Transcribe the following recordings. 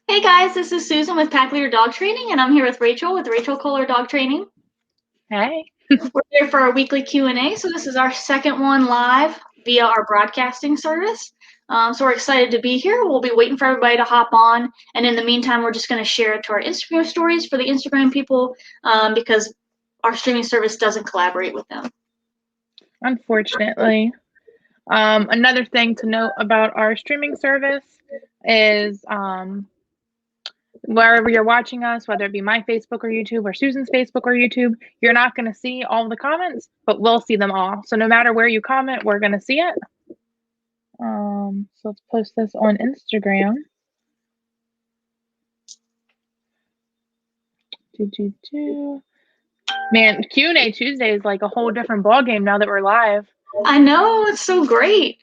Hey guys, this is Susan with Pack Leader Dog Training, and I'm here with Rachel Kohler Dog Training. Hey. We're here for our weekly Q&A, so this is our second one live via our broadcasting service. So we're excited to be here. We'll be waiting for everybody to hop on, and in the meantime, we're just going to share it to our Instagram stories for the Instagram people because our streaming service doesn't collaborate with them. Unfortunately. Another thing to note about our streaming service is wherever you're watching us, whether it be my Facebook or YouTube or Susan's Facebook or YouTube, you're not going to see all the comments, but we'll see them all. So no matter where you comment, we're going to see it. So let's post this on Instagram. Man, Q&A Tuesday is like a whole different ball game now that we're live. I know, it's so great.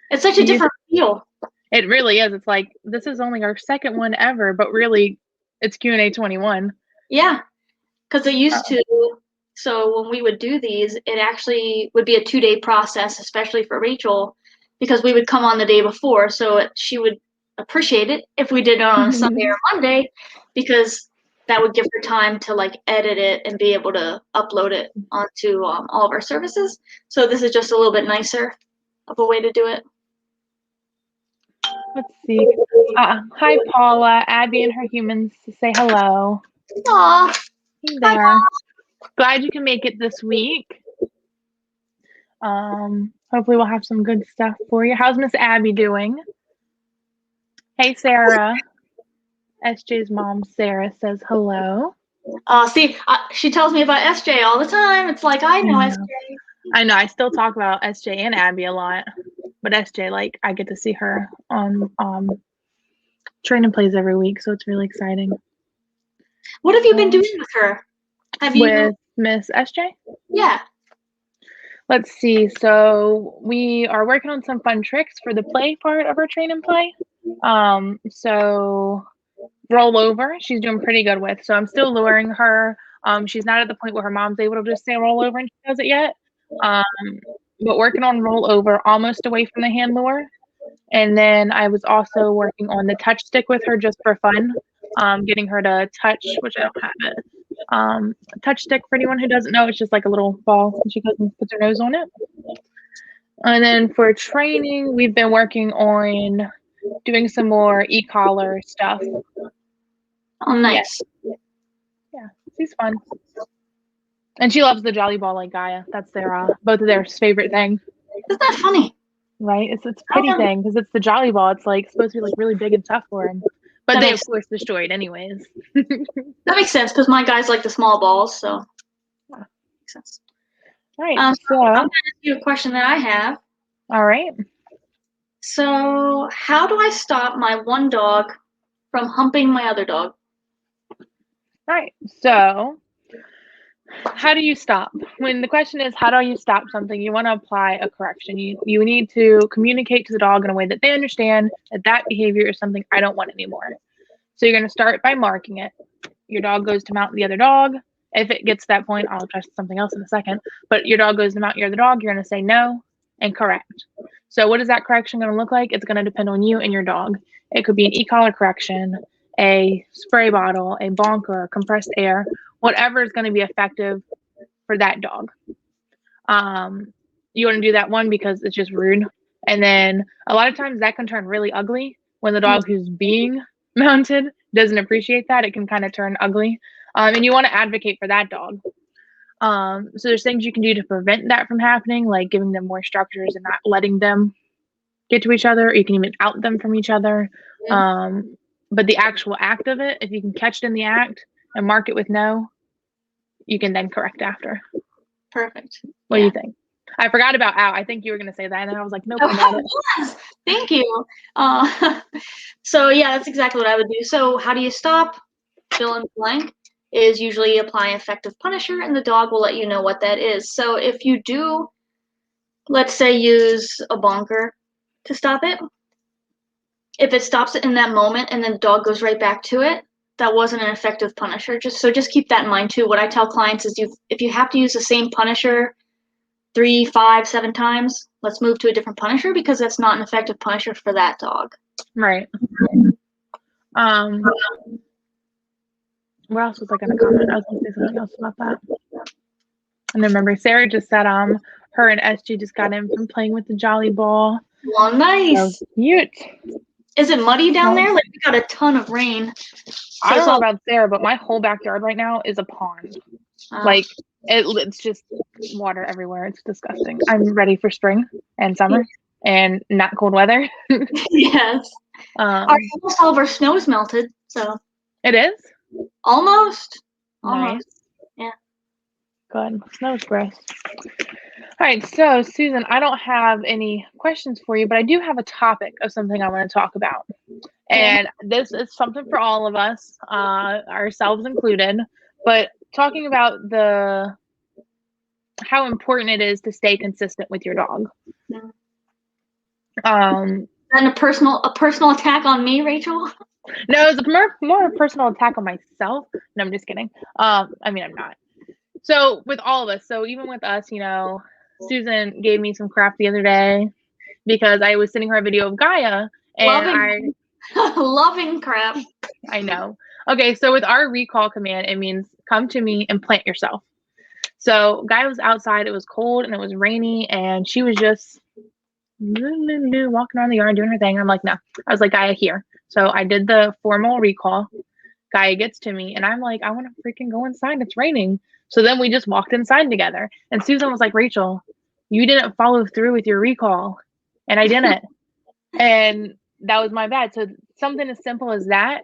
It's such a different feel. It really is. It's like, this is only our second one ever, but really, it's Q&A 21. Yeah, because it used to, so when we would do these, it actually would be a 2-day process, especially for Rachel, because we would come on the day before, so she would appreciate it if we did it on a Sunday or Monday, because that would give her time to like edit it and be able to upload it onto all of our services. So this is just a little bit nicer of a way to do it. Let's see. Hi, Paula. Abby and her humans to say hello. Aw. Hey there. Glad you can make it this week. Hopefully we'll have some good stuff for you. How's Miss Abby doing? Hey, Sarah. SJ's mom, Sarah, says hello. See, she tells me about SJ all the time. It's like, I know SJ. I know. I still talk about SJ and Abby a lot. But SJ, like, I get to see her on training plays every week, so it's really exciting. What have you been doing with her? With Miss SJ? Yeah. Let's see. So we are working on some fun tricks for the play part of our train and play. So roll over, she's doing pretty good with. So I'm still luring her. She's not at the point where her mom's able to just say roll over and she does it yet. But working on roll over, almost away from the hand lure. And then I was also working on the touch stick with her just for fun, getting her to touch, which I don't have it. Touch stick, for anyone who doesn't know, it's just like a little ball and she goes and puts her nose on it. And then for training, we've been working on doing some more e-collar stuff. Oh, nice. Yeah, she's fun. And she loves the Jolly Ball like Gaia. That's their both of their favorite thing. Isn't that funny? Right? It's a pity thing because it's the Jolly Ball. It's like supposed to be like really big and tough for him. But they of course destroy it anyways. That makes sense because my guys like the small balls, so yeah. Makes sense. Right. So I'm gonna ask you a question that I have. All right. So how do I stop my one dog from humping my other dog? All right. So how do you stop? When the question is how do you stop something, you want to apply a correction. You need to communicate to the dog in a way that they understand that behavior is something I don't want anymore. So you're going to start by marking it. Your dog goes to mount the other dog. If it gets to that point, I'll address something else in a second. But your dog goes to mount your other dog, you're going to say no and correct. So what is that correction going to look like? It's going to depend on you and your dog. It could be an e-collar correction, a spray bottle, a bonker, compressed air, whatever is going to be effective for that dog. You want to do that one because it's just rude. And then a lot of times that can turn really ugly when the dog who's being mounted doesn't appreciate that. It can kind of turn ugly. And you want to advocate for that dog. So there's things you can do to prevent that from happening, like giving them more structures and not letting them get to each other. Or you can even out them from each other. But the actual act of it, if you can catch it in the act and mark it with no, you can then correct after. Perfect. What do you think? I forgot about out. I think you were going to say that. And then I was like, nope, I got it. Yes. Thank you. So yeah, that's exactly what I would do. So how do you stop? Fill in blank is usually apply effective punisher, and the dog will let you know what that is. So if you do, let's say, use a bonker to stop it, if it stops it in that moment and then the dog goes right back to it, that wasn't an effective punisher. Just keep that in mind too. What I tell clients is if you have to use the same punisher 3, 5, 7 times, let's move to a different punisher because that's not an effective punisher for that dog. Right. Where else was I going to comment? I was going to say something else about that. And remember, Sarah just said her and SG just got in from playing with the Jolly Ball. Well, nice. So cute. Is it muddy down there? Like, we got a ton of rain. I don't know about Sarah, but my whole backyard right now is a pond. Like, it's just water everywhere. It's disgusting. I'm ready for spring and summer and not cold weather. Yes. Almost all of our snow is melted, so. It is? Almost. Nice. Yeah. Good. Snow's gross. All right, so Susan, I don't have any questions for you, but I do have a topic of something I want to talk about. And this is something for all of us, ourselves included, but talking about how important it is to stay consistent with your dog. And a personal attack on me, Rachel? No, it's more a personal attack on myself. No, I'm just kidding. I mean, I'm not. So with all of us, so even with us, Susan gave me some crap the other day because I was sending her a video of Gaia and loving crap. I know. Okay, so with our recall command, it means come to me and plant yourself. So Gaia was outside, it was cold and it was rainy, and she was just walking around the yard doing her thing. I'm like, no. I was like, Gaia, here. So I did the formal recall. Gaia gets to me and I'm like, I want to freaking go inside. It's raining. So then we just walked inside together. And Susan was like, Rachel, you didn't follow through with your recall. And I didn't. And that was my bad. So something as simple as that,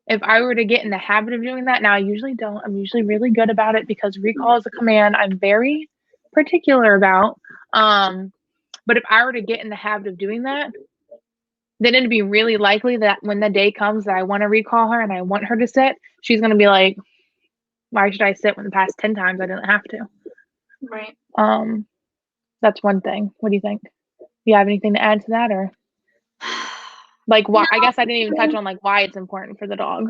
if I were to get in the habit of doing that, now I usually don't. I'm usually really good about it because recall is a command I'm very particular about. But if I were to get in the habit of doing that, then it'd be really likely that when the day comes that I want to recall her and I want her to sit, she's going to be like, why should I sit when the past 10 times I didn't have to? Right. That's one thing. What do you think? Do you have anything to add to that, or like why? I guess I didn't even touch on like why it's important for the dog.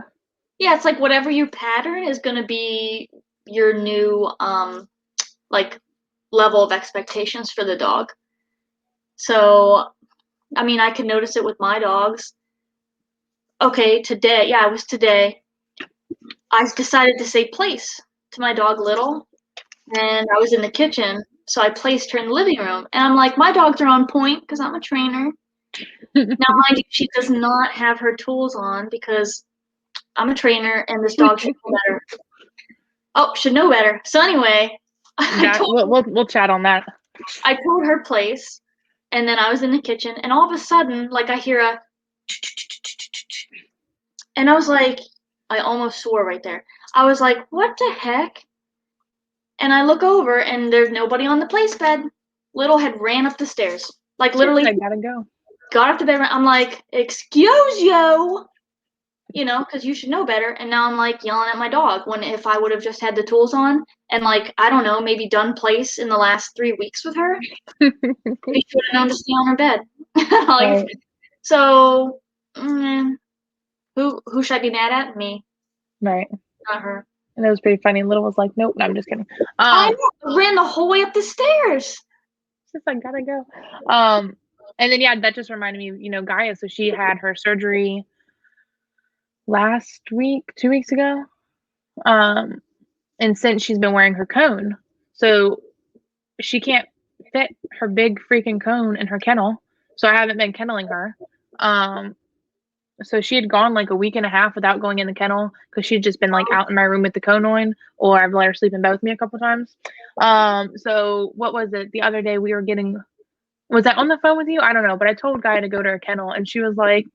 Yeah, it's like whatever your pattern is going to be your new like level of expectations for the dog. So, I mean, I can notice it with my dogs. Okay, today, it was today. I decided to say place to my dog Little, and I was in the kitchen, so I placed her in the living room. And I'm like, my dogs are on point because I'm a trainer. Now, mind you, she does not have her tools on because I'm a trainer, and this dog should know better. Oh, should know better. So anyway, we'll chat on that. I told her place, and then I was in the kitchen, and all of a sudden, like I hear a, and I was like, I almost swore right there. I was like, what the heck? And I look over, and there's nobody on the place bed. Little had ran up the stairs, like literally. I gotta go. Got up to bed. I'm like, excuse you. Because you should know better. And now I'm like yelling at my dog when if I would have just had the tools on and like, I don't know, maybe done place in the last 3 weeks with her, maybe she would have known to stay on her bed. Right. So, who should I be mad at? Me. Right. Not her. And it was pretty funny. Little was like, nope, no, I'm just kidding. I ran the whole way up the stairs. Just I gotta go. And then that just reminded me, Gaia. So she had her surgery last week, 2 weeks ago. And since she's been wearing her cone, so she can't fit her big freaking cone in her kennel. So I haven't been kenneling her. So she had gone like a week and a half without going in the kennel because she'd just been like out in my room with the cone on, or I've let her sleep in bed with me a couple times. So what was it? The other day we were was I on the phone with you? I don't know, but I told Gaia to go to her kennel and she was like,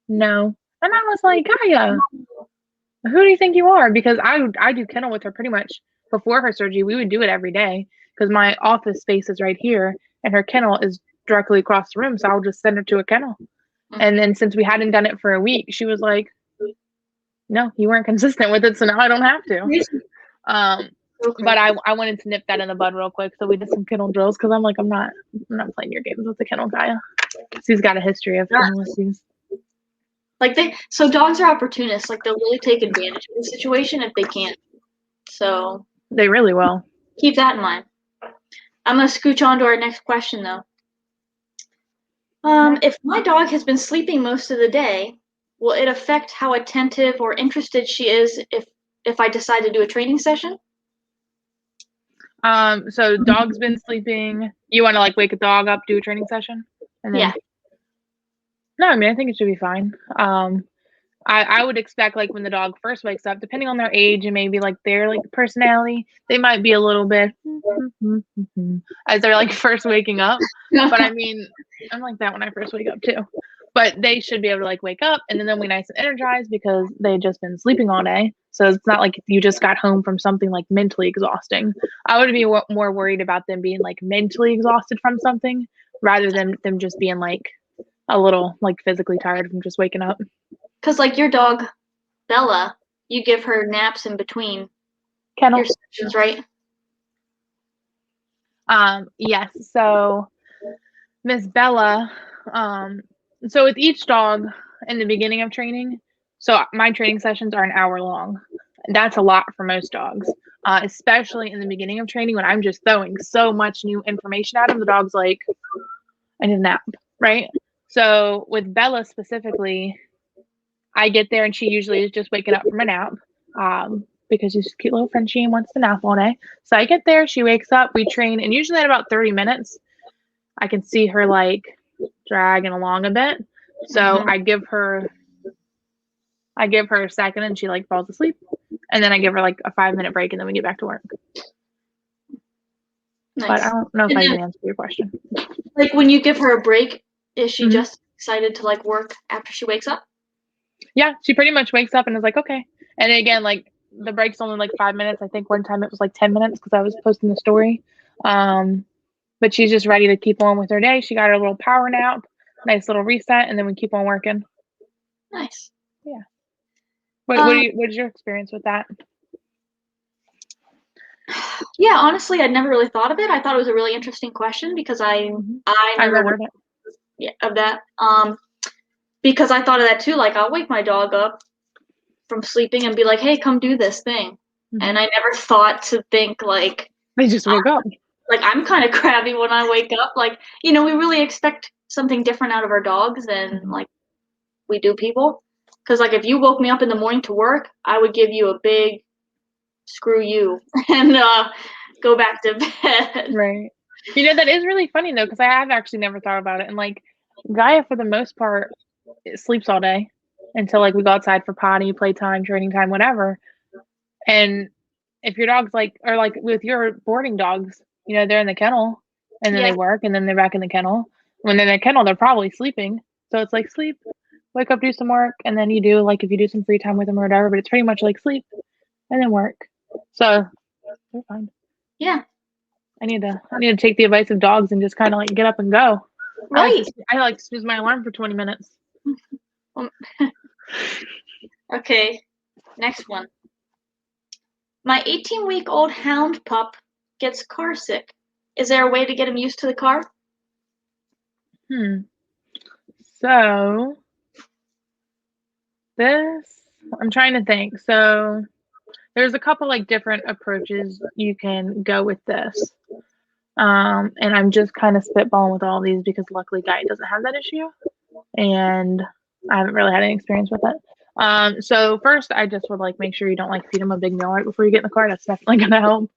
no. And I was like, Gaia, who do you think you are? Because I do kennel with her pretty much before her surgery. We would do it every day because my office space is right here and her kennel is directly across the room. So I'll just send her to a kennel. And then since we hadn't done it for a week, she was like, no, you weren't consistent with it. So now I don't have to. But I wanted to nip that in the bud real quick. So we did some kennel drills because I'm like, I'm not playing your games with the kennel Gaia. She's got a history of kennel issues. So dogs are opportunists. Like they'll really take advantage of the situation if they can. So they really will. Keep that in mind. I'm gonna scooch on to our next question though. If my dog has been sleeping most of the day, will it affect how attentive or interested she is if I decide to do a training session? So dog's been sleeping. You want to like wake a dog up, do a training session, and then Yeah. no, I mean I think it should be fine. I would expect like when the dog first wakes up, depending on their age and maybe like their like personality, they might be a little bit as they're like first waking up. But I mean, I'm like that when I first wake up too. But they should be able to like wake up and then they'll be nice and energized because they've just been sleeping all day. So it's not like you just got home from something like mentally exhausting. I would be more worried about them being like mentally exhausted from something rather than them just being like a little like physically tired from just waking up. Because like your dog, Bella, you give her naps in between Kennel. your sessions, right? Yes. So Miss Bella, so with each dog in the beginning of training, so my training sessions are an hour long. That's a lot for most dogs, especially in the beginning of training when I'm just throwing so much new information at them. The dog's like, I need a nap, right? So with Bella specifically, I get there and she usually is just waking up from a nap because she's a cute little Frenchie and wants to nap all day. So I get there, she wakes up, we train, and usually at about 30 minutes, I can see her like dragging along a bit. So I give her a second and she like falls asleep. And then I give her like a 5-minute break and then we get back to work. Nice. But I don't know if I can answer your question. Like when you give her a break, is she just excited to like work after she wakes up? Yeah, she pretty much wakes up and is like, okay. And again, like the break's only like 5 minutes. I think one time it was like 10 minutes because I was posting the story. But she's just ready to keep on with her day. She got her little power nap, nice little reset, and then we keep on working. Nice. Yeah. What is your experience with that? Yeah, honestly, I'd never really thought of it. I thought it was a really interesting question because I never heard it. Of that. Because I thought of that too. Like I'll wake my dog up from sleeping and be like, "Hey, come do this thing," and I never thought to think like they just woke up. Like I'm kind of crabby when I wake up. Like we really expect something different out of our dogs than like we do people. Because like if you woke me up in the morning to work, I would give you a big screw you and go back to bed. Right. That is really funny though, because I have actually never thought about it. And like Gaia, for the most part, sleeps all day until like we go outside for potty, playtime, training time, whatever. And if your dog's like, or like with your boarding dogs, they're in the kennel and then they work and then they're back in the kennel. When they're in the kennel, they're probably sleeping. So it's like sleep, wake up, do some work, and then you do like if you do some free time with them or whatever, but it's pretty much like sleep and then work. So they're fine. Yeah. I need to take the advice of dogs and just kind of like get up and go. Right. I like to snooze my alarm for 20 minutes. Okay. Next one. My 18-week-old hound pup gets car sick. Is there a way to get him used to the car? So I'm trying to think. So there's a couple like different approaches you can go with this. And I'm just kind of spitballing with all these because luckily Guy doesn't have that issue and I haven't really had any experience with it. So first I just would like make sure you don't like feed him a big meal right before you get in the car. That's definitely gonna help.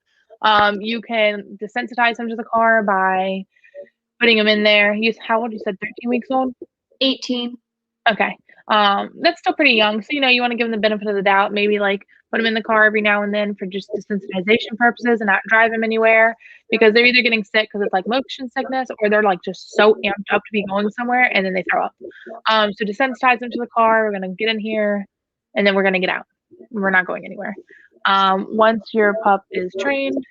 You can desensitize him to the car by putting him in there. How old? You said 13 weeks old? 18. Okay. That's still pretty young. So, you want to give them the benefit of the doubt, maybe like put them in the car every now and then for just desensitization purposes and not drive them anywhere because they're either getting sick because it's like motion sickness or they're like just so amped up to be going somewhere and then they throw up. So desensitize them to the car. We're going to get in here and then we're going to get out. We're not going anywhere. Once your pup is trained,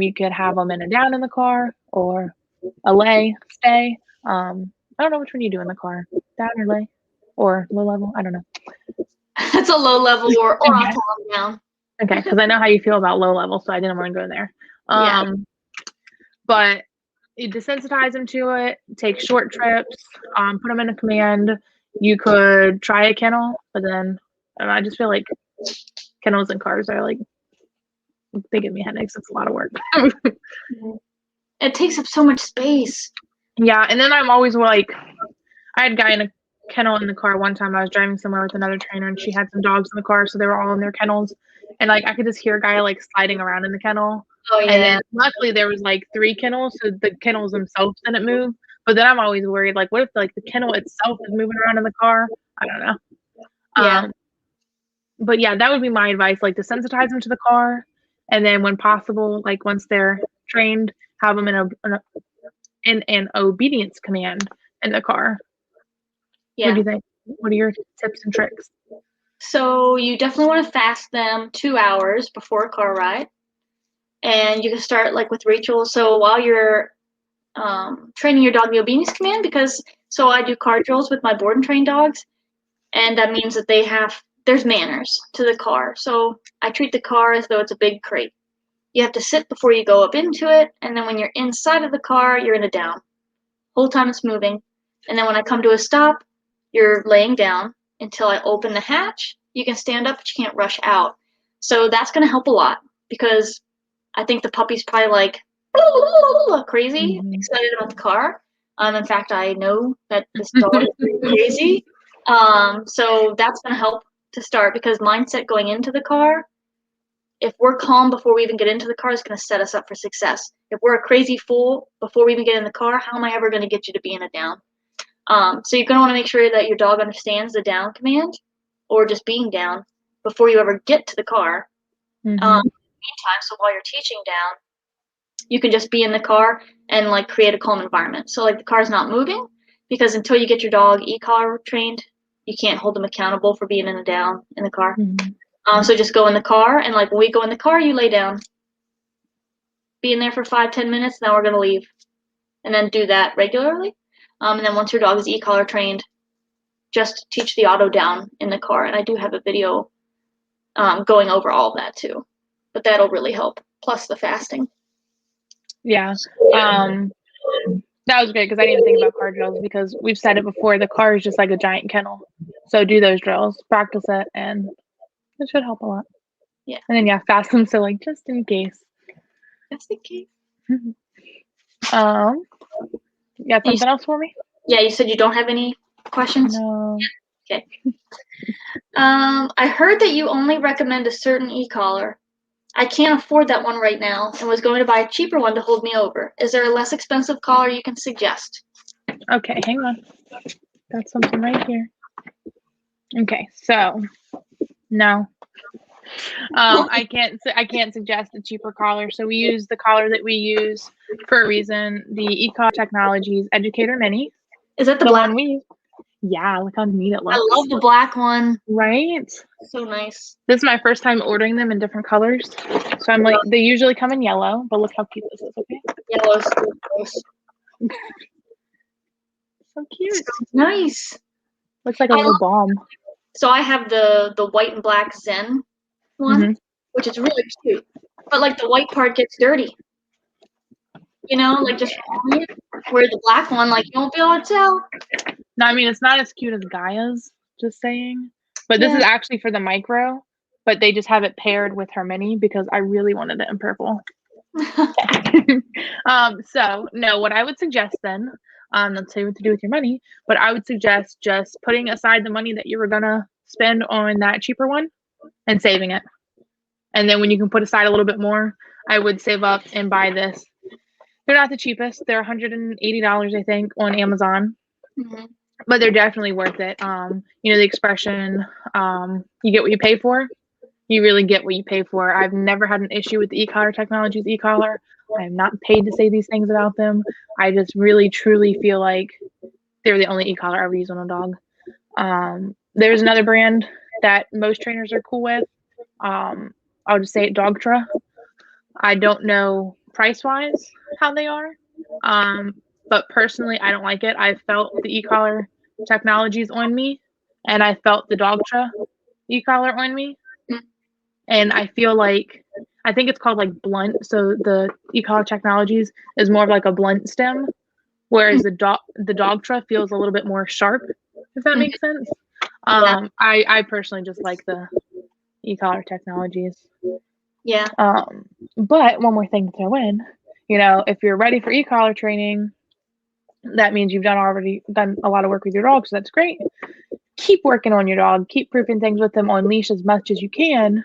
you could have them in and down in the car or a lay, stay. I don't know which one you do in the car, down or lay or low level. I don't know. It's a low level or I'll tell them down. Okay, because I know how you feel about low level, so I didn't want to go there. But you desensitize them to it, take short trips, put them in a command. You could try a kennel, but then I just feel like kennels and cars are like, they give me headaches. It's a lot of work. It takes up so much space. Yeah, and then I'm always like, I had a guy in kennel in the car one time. I was driving somewhere with another trainer, and she had some dogs in the car, so they were all in their kennels, and like I could just hear a guy like sliding around in the kennel. Oh And yeah. then luckily there was like 3 kennels, so the kennels themselves didn't move. But then I'm always worried, like, what if like the kennel itself is moving around in the car? I don't know. Yeah. But yeah, that would be my advice, like to sensitize them to the car, and then when possible, like once they're trained, have them in an obedience command in the car. What Yeah. do you think? What are your tips and tricks? So you definitely want to fast them 2 hours before a car ride. And you can start like with Rachel. So while you're training your dog the obedience command, because so I do car drills with my board and train dogs, and that means that there's manners to the car. So I treat the car as though it's a big crate. You have to sit before you go up into it, and then when you're inside of the car, you're in a down. Whole time it's moving. And then when I come to a stop, you're laying down until I open the hatch. You can stand up, but you can't rush out. So that's going to help a lot because I think the puppy's probably like crazy, excited about the car. In fact, I know that this dog is pretty crazy. So that's going to help to start because mindset going into the car, if we're calm before we even get into the car, is going to set us up for success. If we're a crazy fool before we even get in the car, how am I ever going to get you to be in a down? So you're going to want to make sure that your dog understands the down command or just being down before you ever get to the car. Meantime, so while you're teaching down, you can just be in the car and like create a calm environment. So like the car's not moving because until you get your dog e-collar trained, you can't hold them accountable for being in a down in the car. So just go in the car, and like when we go in the car, you lay down. Be in there for 5-10 minutes, now we're going to leave. And then do that regularly. And then once your dog is e-collar trained, just teach the auto down in the car. And I do have a video going over all of that too. But that'll really help, plus the fasting. Yeah. That was great because I didn't even think about car drills because we've said it before. The car is just like a giant kennel. So do those drills, practice it, and it should help a lot. Yeah. And then, yeah, fast them. So, like, just in case. Just in case. You got something else for me? Yeah, you said you don't have any questions? No. Okay. I heard that you only recommend a certain e-collar. I can't afford that one right now and was going to buy a cheaper one to hold me over. Is there a less expensive collar you can suggest? Okay, hang on. Got something right here. Okay, so no. I can't suggest a cheaper collar. So we use the collar that we use for a reason. The e-collar Technologies Educator Mini. Is that the black one we use? Yeah, look how neat it looks. I love the black one. Right? So nice. This is my first time ordering them in different colors. So I'm like, they usually come in yellow, but look how cute this is, okay? Yellow's so nice. So cute. Nice. Looks like a little bomb. So I have the white and black Zen one, which is really cute. But like the white part gets dirty. You know, like just where the black one, like you won't be able to tell. No, I mean it's not as cute as Gaia's, just saying. But this is actually for the micro, but they just have it paired with her mini because I really wanted it in purple. So no, what I would suggest then, let's say what to do with your money, but I would suggest just putting aside the money that you were gonna spend on that cheaper one and saving it. And then when you can put aside a little bit more, I would save up and buy this. They're not the cheapest. They're $180, I think, on Amazon. But they're definitely worth it. You know, the expression, you get what you pay for. You really get what you pay for. I've never had an issue with the e-collar Technologies e-collar. I am not paid to say these things about them. I just really, truly feel like they're the only e-collar I ever use on a dog. There's another brand that most trainers are cool with. I'll just say it, Dogtra. I don't know price-wise how they are. But personally, I don't like it. I felt the e-collar Technologies on me, and I felt the Dogtra e-collar on me. And I feel like, I think it's called like blunt. So the e-collar Technologies is more of like a blunt stem, whereas the Dogtra feels a little bit more sharp, if that makes sense. I personally just like the e-collar Technologies. Yeah. But one more thing to throw in, you know, if you're ready for e-collar training, that means you've already done a lot of work with your dog, so that's great. Keep working on your dog. Keep proofing things with them on leash as much as you can,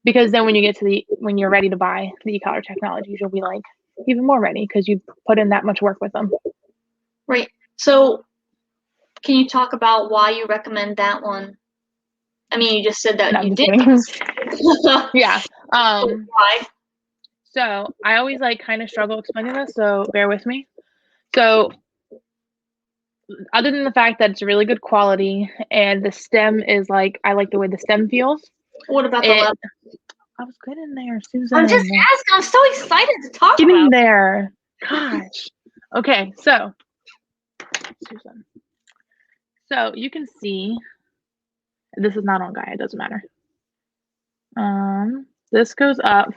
because then when you get to when you're ready to buy the e-collar technologies, you'll be like even more ready because you've put in that much work with them. Right. So can you talk about why you recommend that one? I mean, you just said that No, you I'm did. just kidding. Yeah. Why? So I always like kind of struggle explaining this, so bear with me. So other than the fact that it's really good quality and the stem is like, I like the way the stem feels. What about the level? I was good in there, Susan. I'm just asking. I'm so excited to talk Get about in there. Gosh. Okay, so Susan. So you can see this is not on Gaia, it doesn't matter. This goes up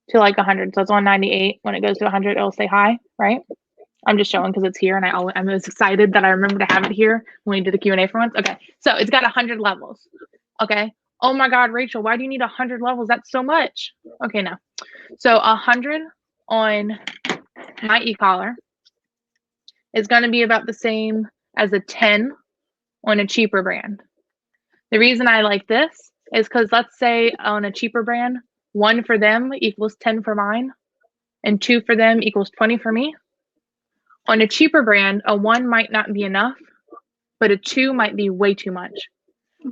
to like 100, so it's on 98. When it goes to 100, it'll say hi, right? I'm just showing because it's here, and I'm as excited that I remember to have it here when we did the Q&A for once. Okay, so it's got 100 levels. Okay. Oh my God, Rachel, why do you need 100 levels? That's so much. Okay, no. So 100 on my e-collar is going to be about the same as a 10 on a cheaper brand. The reason I like this is because let's say on a cheaper brand, 1 for them equals 10 for mine, and 2 for them equals 20 for me. On a cheaper brand, a 1 might not be enough, but a 2 might be way too much.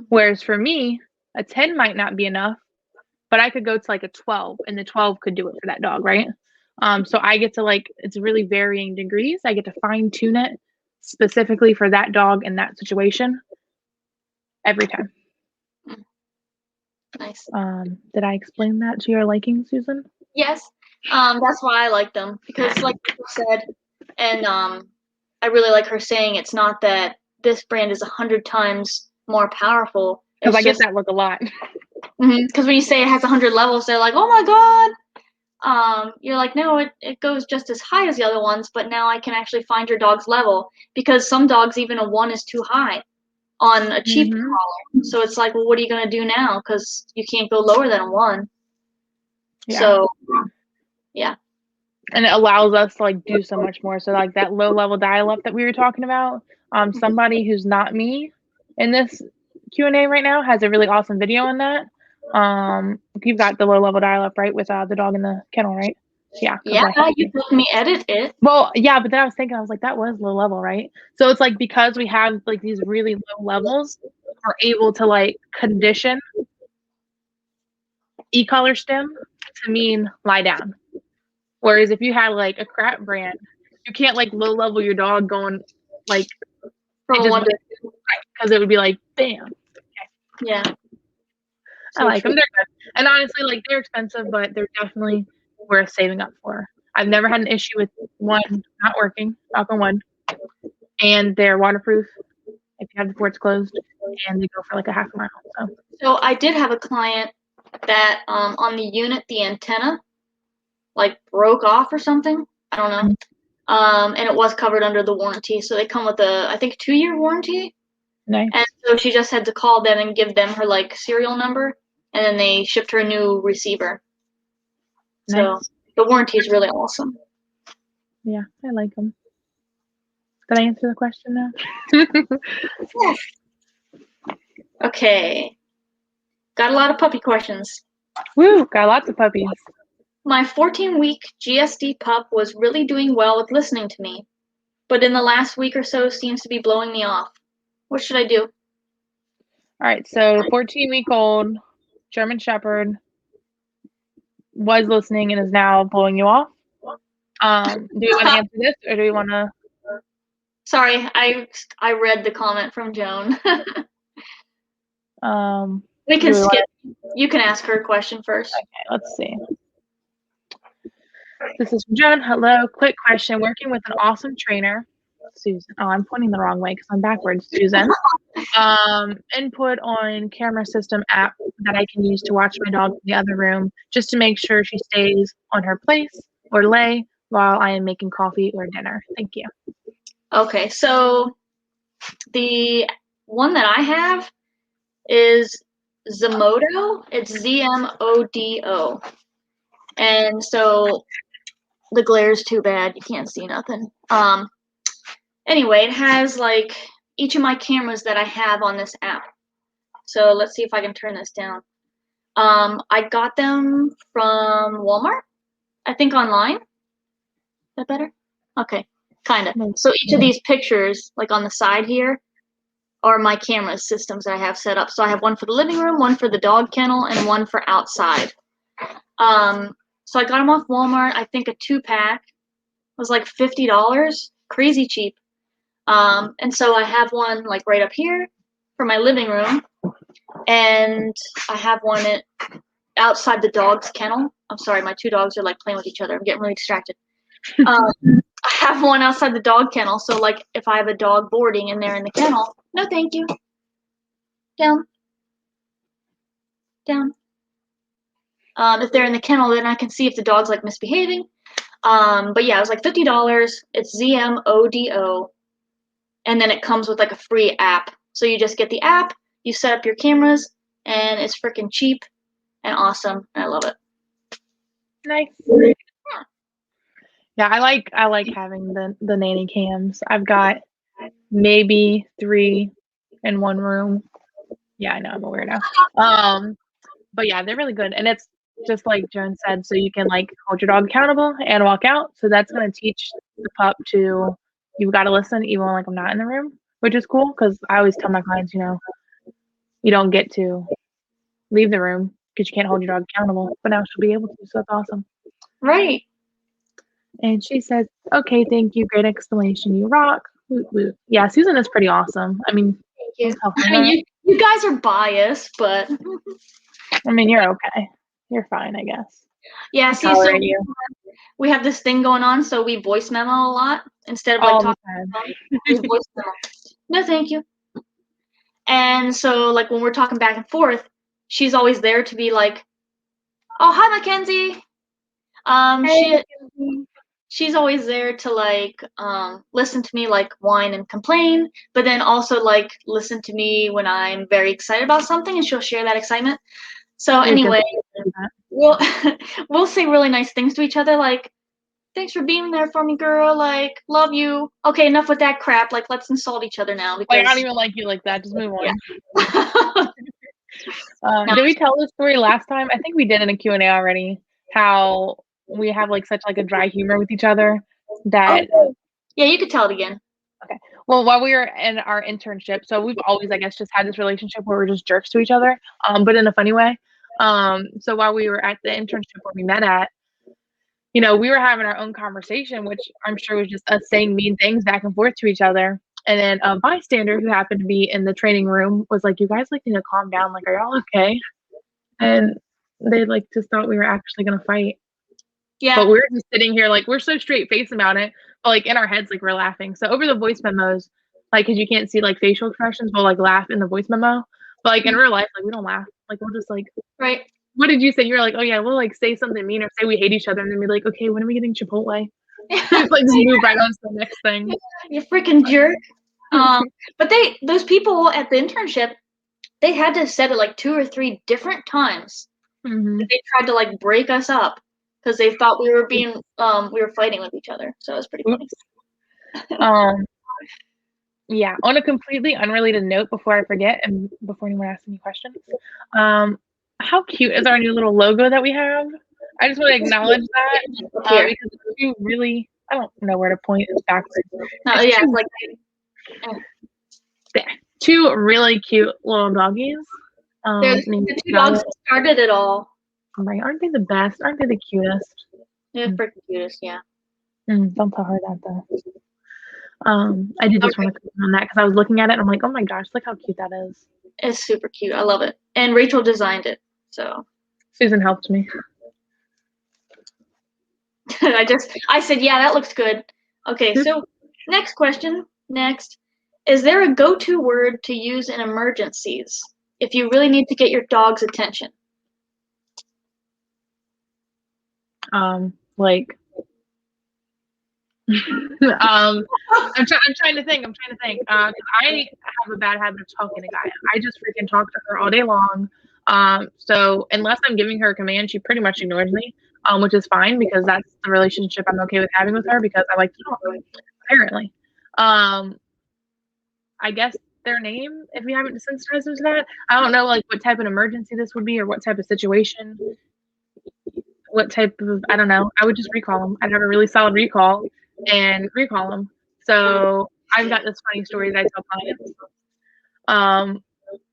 Whereas for me, a 10 might not be enough, but I could go to like a 12, and the 12 could do it for that dog, right? So I get to like, it's really varying degrees. I get to fine tune it specifically for that dog in that situation every time. Nice. Did I explain that to your liking, Susan? Yes. That's why I like them, because like you said, and I really like her saying it's not that this brand is 100 times more powerful. Because I get that look a lot. Because when you say it has 100 levels, they're like, oh my God. You're like, no, it goes just as high as the other ones, but now I can actually find your dog's level, because some dogs, even a 1 is too high on a cheap collar. So it's like, well, what are you going to do now? Because you can't go lower than a 1. Yeah. So, yeah. And it allows us to like do so much more. So like that low level dial-up that we were talking about, somebody who's not me in this Q&A right now has a really awesome video on that. You've got the low level dial-up, right, with the dog in the kennel, right? Yeah. Yeah, you helped me edit it. Well, yeah, but then I was thinking, I was like, that was low level, right? So it's like, because we have like these really low levels, we're able to like condition e-collar stem to mean lie down. Whereas if you had like a crap brand, you can't like low level your dog going like From it just one because it would be like bam. Okay. Yeah. I like them. They're good. And honestly, like they're expensive, but they're definitely worth saving up for. I've never had an issue with one not working, knock on wood. And they're waterproof if you have the ports closed, and they go for like a half a mile. So I did have a client that on the unit the antenna like broke off or something. I don't know. And it was covered under the warranty. So they come with a, I think, 2-year warranty. Nice. And so she just had to call them and give them her like serial number, and then they shipped her a new receiver. Nice. So the warranty is really awesome. Yeah, I like them. Did I answer the question now? Yes. Okay. Got a lot of puppy questions. Woo, got lots of puppies. My 14-week GSD pup was really doing well with listening to me, but in the last week or so seems to be blowing me off. What should I do? All right, so 14-week-old German Shepherd was listening and is now blowing you off. Do we want to answer this, or do we want to? Sorry, I read the comment from Joan. We can skip. You can ask her a question first. Okay, let's see. This is from Joan. Hello, quick question. Working with an awesome trainer, Susan. Oh, I'm pointing the wrong way because I'm backwards, Susan. Input on camera system app that I can use to watch my dog in the other room, just to make sure she stays on her place or lay while I am making coffee or dinner. Thank you. Okay, so the one that I have is Zmodo. It's ZMODO. And so the glare is too bad. You can't see nothing. Anyway, it has like each of my cameras that I have on this app. So let's see if I can turn this down. I got them from Walmart, I think online. Is that better? Okay, kind of. So each of these pictures, like on the side here, are my camera systems that I have set up. So I have one for the living room, one for the dog kennel, and one for outside. So I got them off Walmart. I think a 2-pack was like $50, crazy cheap. And so I have one like right up here for my living room, and I have one outside the dog's kennel. I'm sorry, my 2 dogs are like playing with each other. I'm getting really distracted. I have one outside the dog kennel, so like if I have a dog boarding and they're in the kennel, no thank you. Down. Down. If they're in the kennel, then I can see if the dog's like misbehaving. But yeah, it was like $50. It's ZMODO. And then it comes with like a free app. So you just get the app, you set up your cameras, and it's freaking cheap and awesome. And I love it. Nice. Yeah, I like having the nanny cams. I've got maybe 3 in one room. Yeah, I know I'm a weirdo. But yeah, they're really good, and it's just like Joan said, so you can like hold your dog accountable and walk out. So that's gonna teach the pup to you've got to listen even when like I'm not in the room, which is cool because I always tell my clients, you don't get to leave the room because you can't hold your dog accountable. But now she'll be able to, so that's awesome. Right. And she says, "Okay, thank you, great explanation, you rock." Woot, woot. Yeah, Susan is pretty awesome. I mean, Thank you. I mean, you guys are biased, but I mean, you're okay. You're fine, I guess. yeah. See, so we have this thing going on, so we voice memo a lot instead of like talking. We voice memo. No, thank you. And so, like when we're talking back and forth, she's always there to be like, "Oh, hi, Mackenzie." She's always there to like listen to me like whine and complain, but then also like listen to me when I'm very excited about something, and she'll share that excitement. So anyway, we'll say really nice things to each other, like, "Thanks for being there for me, girl. Like, love you." Okay, enough with that crap. Like, let's insult each other now. Because like, I don't even like you like that. Just move on. Yeah. Did we tell this story last time? I think we did in a Q&A already. How we have like such like a dry humor with each other that. Yeah, you could tell it again. Okay. Well, while we were in our internship, so we've always, I guess, just had this relationship where we're just jerks to each other, but in a funny way. So while we were at the internship where we met at, we were having our own conversation, which I'm sure was just us saying mean things back and forth to each other. And then a bystander who happened to be in the training room was like, "You guys like need to calm down. Like, are y'all okay?" And they like just thought we were actually gonna fight. Yeah. But we're just sitting here like we're so straight faced about it, but like in our heads like we're laughing. So over the voice memos, like because you can't see like facial expressions, we'll like laugh in the voice memo. But like in real life, like we don't laugh. Like we'll just like right. What did you say? You're like, "Oh yeah, we'll like say something mean or say we hate each other," and then be like, "Okay, when are we getting Chipotle?" Like just move right on to the next thing. You freaking jerk. But those people at the internship, they had to set it like 2 or 3 different times. Mm-hmm. They tried to like break us up because they thought we were fighting with each other. So it was pretty funny. Yeah. On a completely unrelated note, before I forget and before anyone asks any questions, how cute is our new little logo that we have? I just want to acknowledge that because it's two really, I don't know where to point. It's backwards. No, yeah, it's like there. 2 really cute little doggies. They're the 2 dogs that started it all. Right? Aren't they the best? Aren't they the cutest? They're freaking cutest, yeah. Don't tell her that though. I did just want to comment on that because I was looking at it and I'm like, oh my gosh, look how cute that is. It's super cute. I love it. And Rachel designed it, so. Susan helped me. I said, yeah, that looks good. Okay, so next question. Next. Is there a go-to word to use in emergencies if you really need to get your dog's attention? Like I'm trying to think. I have a bad habit of talking to Gaia. I just freaking talk to her all day long. So unless I'm giving her a command, she pretty much ignores me, which is fine because that's the relationship I'm okay with having with her because I like to talk, apparently. I guess their name, if you haven't desensitized them to that. I don't know like what type of emergency this would be or what type of situation. What type of, I don't know. I would just recall them. I'd have a really solid recall and recall them. So I've got this funny story that I tell clients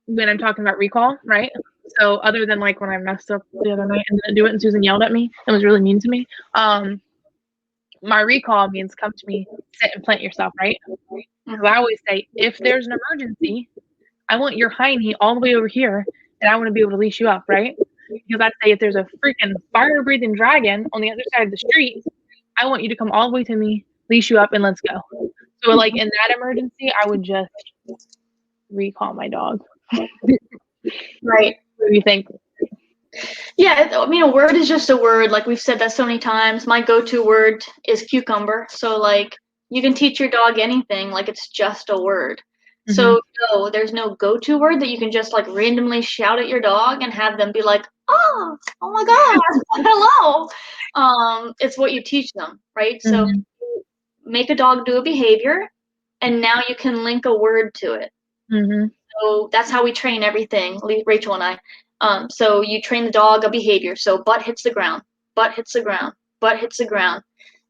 when I'm talking about recall, right? So other than like when I messed up the other night and didn't do it and Susan yelled at me and was really mean to me, my recall means come to me, sit and plant yourself, right? Because I always say, if there's an emergency, I want your hiney all the way over here and I want to be able to leash you up, right? Because I'd say if there's a freaking fire-breathing dragon on the other side of the street, I want you to come all the way to me, leash you up, and let's go. So like in that emergency, I would just recall my dog. Right. What do you think? Yeah, I mean, a word is just a word. Like we've said that so many times. My go-to word is cucumber. So like you can teach your dog anything, like it's just a word. So no, there's no go-to word that you can just like randomly shout at your dog and have them be like, oh my God, hello. It's what you teach them, right? So you make a dog do a behavior, and now you can link a word to it. So that's how we train everything, Rachel and I. So you train the dog a behavior. So butt hits the ground, butt hits the ground, butt hits the ground.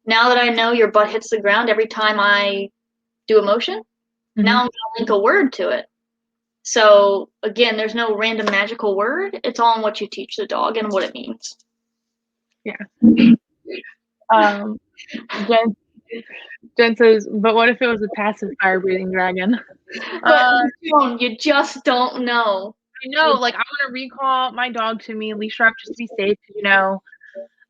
Now that I know your butt hits the ground every time I do a motion, now I'm going to link a word to it. So again, there's no random magical word. It's all in what you teach the dog and what it means. Yeah. Jen says, but what if it was a passive fire-breathing dragon? But you just don't know. I know, like I want to recall my dog to me, leash her up just to be safe. You know,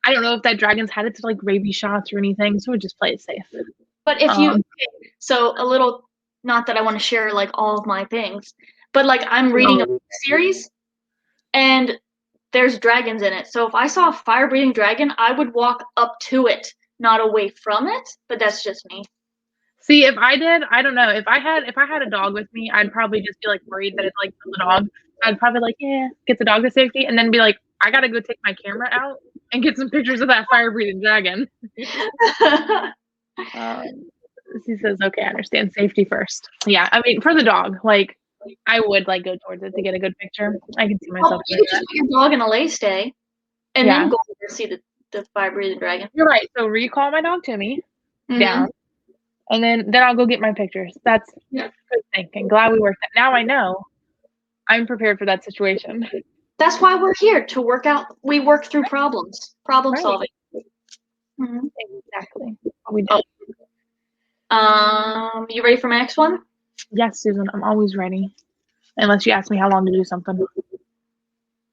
I don't know if that dragon's had its like rabies shots or anything, so we just play it safe. But if you, so a little, not that I want to share like all of my things, but like I'm reading a series and there's dragons in it. So if I saw a fire breathing dragon, I would walk up to it, not away from it. But that's just me. See, if I did, I don't know. If I had a dog with me, I'd probably just be like worried that it's like the dog. I'd probably like, yeah, get the dog to safety, and then be like, I gotta go take my camera out and get some pictures of that fire breathing dragon. She says, okay, I understand. Safety first. Yeah, I mean, for the dog, like, I would like go towards it to get a good picture. I can see myself you doing can that. put your dog in a lay stay, and then go over and see the fire breathing dragon. You're right. So recall my dog to me down, and then I'll go get my pictures. That's good thinking. Glad we worked that. Now I know I'm prepared for that situation. That's why we're here to work out. We work through problem solving. Exactly. We do. You ready for my next one? Yes, Susan. I'm always ready. Unless you ask me how long to do something.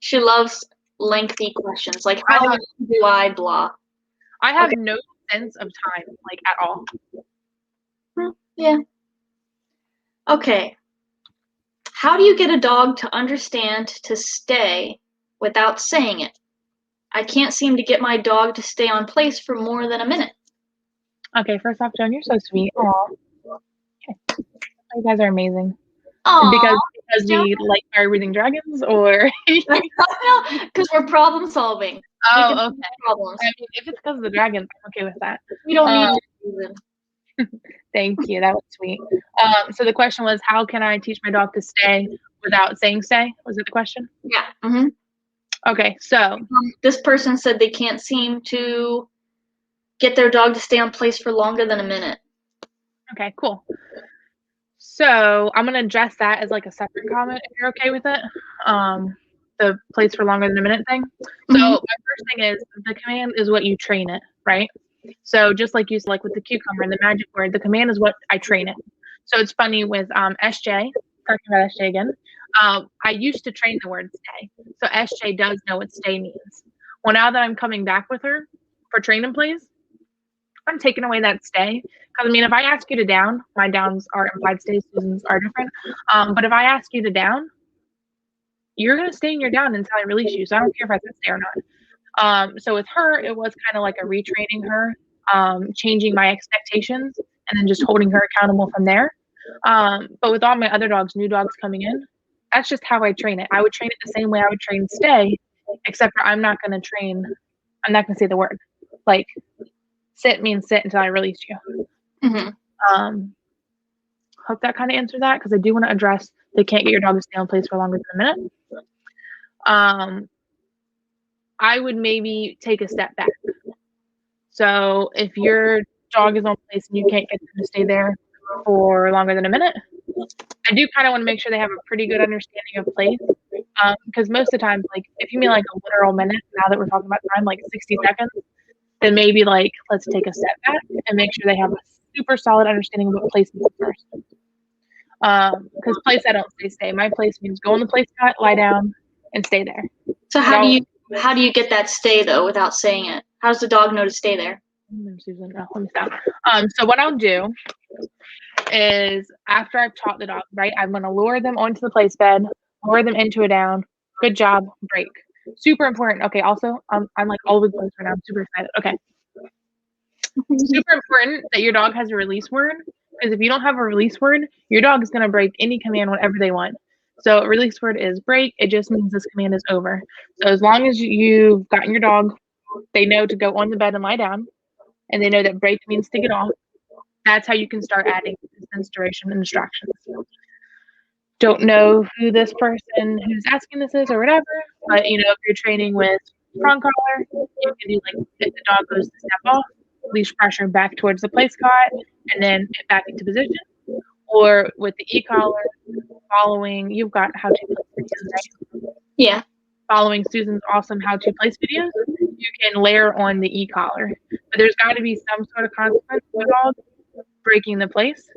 She loves lengthy questions, like how long do I blah? I have no sense of time, like at all. Yeah. Okay. How do you get a dog to understand to stay without saying it? I can't seem to get my dog to stay on place for more than a minute. Okay, first off, Joan, you're so sweet. Aw. Okay. You guys are amazing. Aww. Because we like fire breathing dragons, or because we're problem solving. Oh, okay. Problems. I mean, if it's because of the dragon, I'm okay with that. We don't need reason. Thank you. That was sweet. So the question was, how can I teach my dog to stay without saying stay? Was it the question? Yeah. Okay, so this person said they can't seem to get their dog to stay on place for longer than a minute. Okay, cool. So I'm gonna address that as like a separate comment if you're okay with it. The place for longer than a minute thing. So my first thing is the command is what you train it, right? So just like you said, like with the cucumber and the magic word, the command is what I train it. So it's funny with SJ, talking about SJ again. I used to train the word stay. So SJ does know what stay means. Well, now that I'm coming back with her for train and plays, I'm taking away that stay. Because I mean, if I ask you to down, my downs are implied stays, Susan's are different. But if I ask you to down, you're gonna stay in your down until I release you. So I don't care if I said stay or not. So with her, it was kind of like a retraining her, changing my expectations, and then just holding her accountable from there. But with all my other dogs, new dogs coming in, that's just how I train it. I would train it the same way I would train stay, except for I'm not going to say the word. Like sit means sit until I release you. Hope that kind of answered that, because I do want to address they can't get your dog to stay on place for longer than a minute. I would maybe take a step back. So if your dog is on place and you can't get them to stay there for longer than a minute, I do kind of want to make sure they have a pretty good understanding of place. Because most of the time, like if you mean like a literal minute, now that we're talking about time, like 60 seconds, then maybe like let's take a step back and make sure they have a super solid understanding of what place means first. Because place, I don't say stay. My place means go on the place mat, lie down, and stay there. So how do you get that stay though without saying it? How does the dog know to stay there? Susan, no, let me stop. So what I'll do is after I've taught the dog, right, I'm going to lure them onto the place bed, lure them into a down. Good job, break. Super important. Okay, also, I'm like all over the place right now. I'm super excited. Okay. Super important that your dog has a release word, because if you don't have a release word, your dog is going to break any command whenever they want. So a release word is break. It just means this command is over. So as long as you've gotten your dog, they know to go on the bed and lie down, and they know that break means to get off. That's how you can start adding distance, duration, and distractions. Don't know who this person who's asking this is or whatever, but if you're training with prong collar, you can do like if the dog goes to step off, leash pressure back towards the place cot, and then back into position. Or with the e-collar, following, you've got how to place videos, right? Yeah. Following Susan's awesome how to place videos, you can layer on the e-collar. But there's got to be some sort of consequence for the dog breaking the place,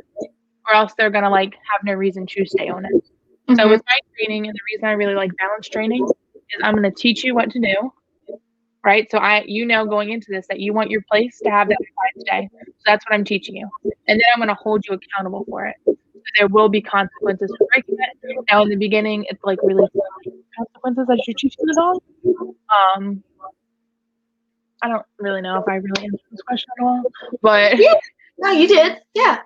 or else they're going to like have no reason to stay on it. Mm-hmm. So with my training, and the reason I really like balance training is I'm going to teach you what to do, right? So going into this that you want your place to have that quiet stay. So that's what I'm teaching you. And then I'm going to hold you accountable for it. So there will be consequences for breaking it. Now in the beginning, it's like really consequences as you're teaching the dog. I don't really know if I really answered this question at all, but yeah, no, you did. Yeah.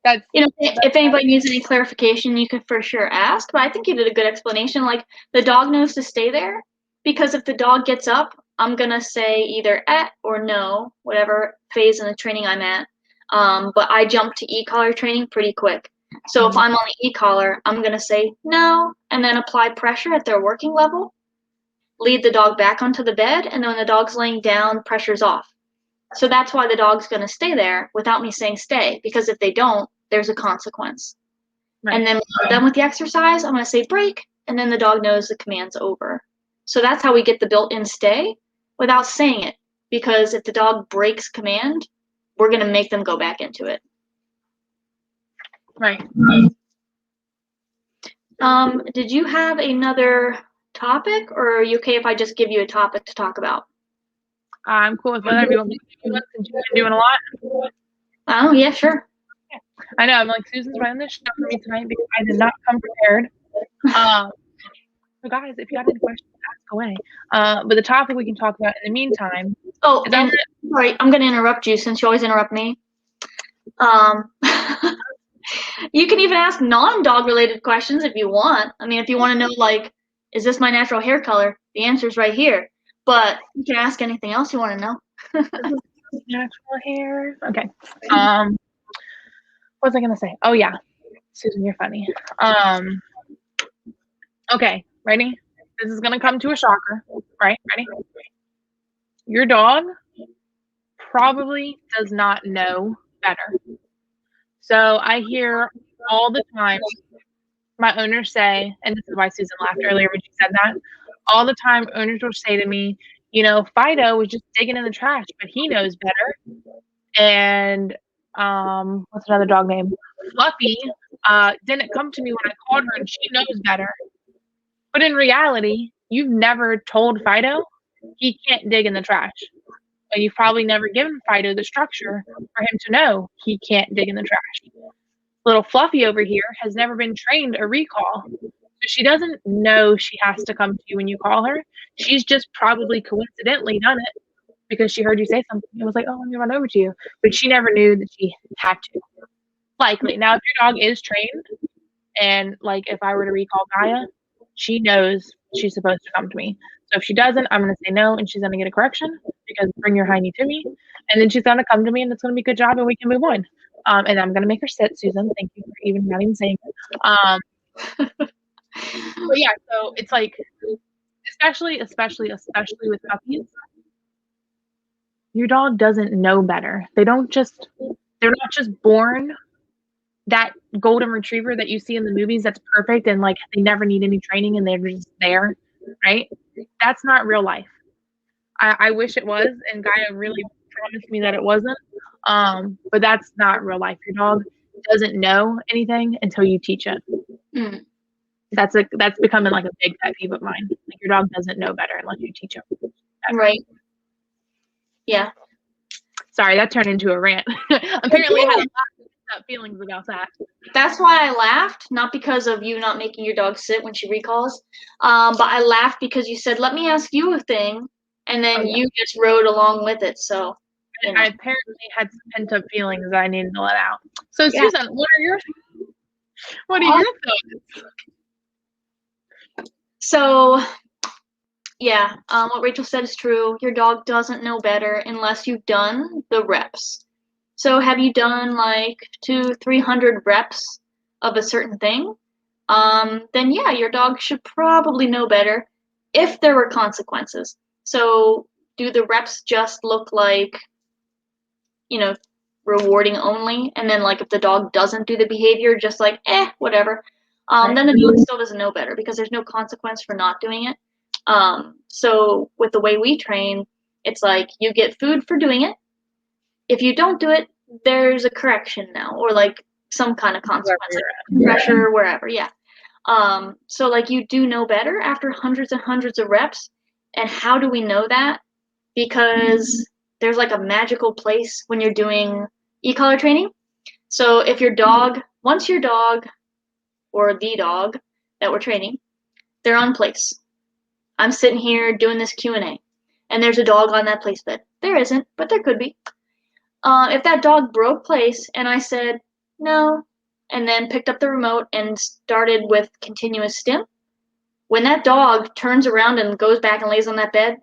That's if anybody needs any clarification, you could for sure ask. But I think you did a good explanation. Like the dog knows to stay there, because if the dog gets up, I'm gonna say either at or no, whatever phase in the training I'm at. But I jump to e-collar training pretty quick. So if I'm on the e-collar, I'm gonna say no, and then apply pressure at their working level. Lead the dog back onto the bed, and then when the dog's laying down, pressure's off. So that's why the dog's going to stay there without me saying stay, because if they don't, there's a consequence. Right. And then when I'm done with the exercise, I'm going to say break, and then the dog knows the command's over. So that's how we get the built-in stay without saying it, because if the dog breaks command, we're going to make them go back into it. Right. Did you have another topic, or are you okay if I just give you a topic to talk about? I'm cool with whatever you want me to do, since you've been doing a lot. Oh, yeah, sure. Yeah. I know, I'm like, Susan's running this show for me tonight because I did not come prepared. So guys, if you have any questions, ask away. But the topic we can talk about in the meantime. Oh, and sorry, I'm going to interrupt you since you always interrupt me. You can even ask non-dog related questions if you want. I mean, if you want to know, like, is this my natural hair color? The answer's right here. But you can ask anything else you want to know. Natural hair. Okay. What was I gonna say? Oh yeah, Susan, you're funny. Okay, ready? This is gonna come to a shocker, right? Ready? Your dog probably does not know better. So I hear all the time my owners say, and this is why Susan laughed earlier when she said that. All the time, owners will say to me, Fido was just digging in the trash, but he knows better. And what's another dog name? Fluffy didn't come to me when I called her, and she knows better. But in reality, you've never told Fido he can't dig in the trash. But you've probably never given Fido the structure for him to know he can't dig in the trash. Little Fluffy over here has never been trained a recall. So she doesn't know she has to come to you when you call her. She's just probably coincidentally done it because she heard you say something and was like, oh, let me run over to you. But she never knew that she had to. Likely. Now, if your dog is trained, and like if I were to recall Gaia, she knows she's supposed to come to me. So if she doesn't, I'm going to say no, and she's going to get a correction because bring your hiney to me. And then she's going to come to me, and it's going to be a good job, and we can move on. And I'm going to make her sit, Susan. Thank you for even not even saying it. But yeah, so it's like, especially with puppies, your dog doesn't know better. They're not just born that golden retriever that you see in the movies that's perfect and like they never need any training and they're just there, right? That's not real life. I wish it was, and Gaia really promised me that it wasn't. But that's not real life. Your dog doesn't know anything until you teach it. Mm. That's becoming like a big pet peeve of mine. Like your dog doesn't know better unless you teach him. Right. Yeah. Sorry, that turned into a rant. Apparently, I had a lot of feelings about that. That's why I laughed, not because of you not making your dog sit when she recalls, but I laughed because you said, "Let me ask you a thing," and then you just rode along with it. So you know. I apparently had some pent up feelings that I needed to let out. So Susan, what are your thoughts? So yeah, what Rachel said is true. Your dog doesn't know better unless you've done the reps. So have you done like 200-300 reps of a certain thing? Then yeah, your dog should probably know better if there were consequences. So do the reps just look like, rewarding only? And then like if the dog doesn't do the behavior, just like, whatever. Then the dog still doesn't know better because there's no consequence for not doing it. So with the way we train, it's like you get food for doing it. If you don't do it, there's a correction now, or like some kind of consequence, like pressure, wherever. Yeah. So like you do know better after hundreds and hundreds of reps. And how do we know that? Because there's like a magical place when you're doing e-collar training. So if once your dog or the dog that we're training, they're on place. I'm sitting here doing this Q&A, and there's a dog on that place bed. There isn't, but there could be. If that dog broke place and I said, no, and then picked up the remote and started with continuous stim, when that dog turns around and goes back and lays on that bed,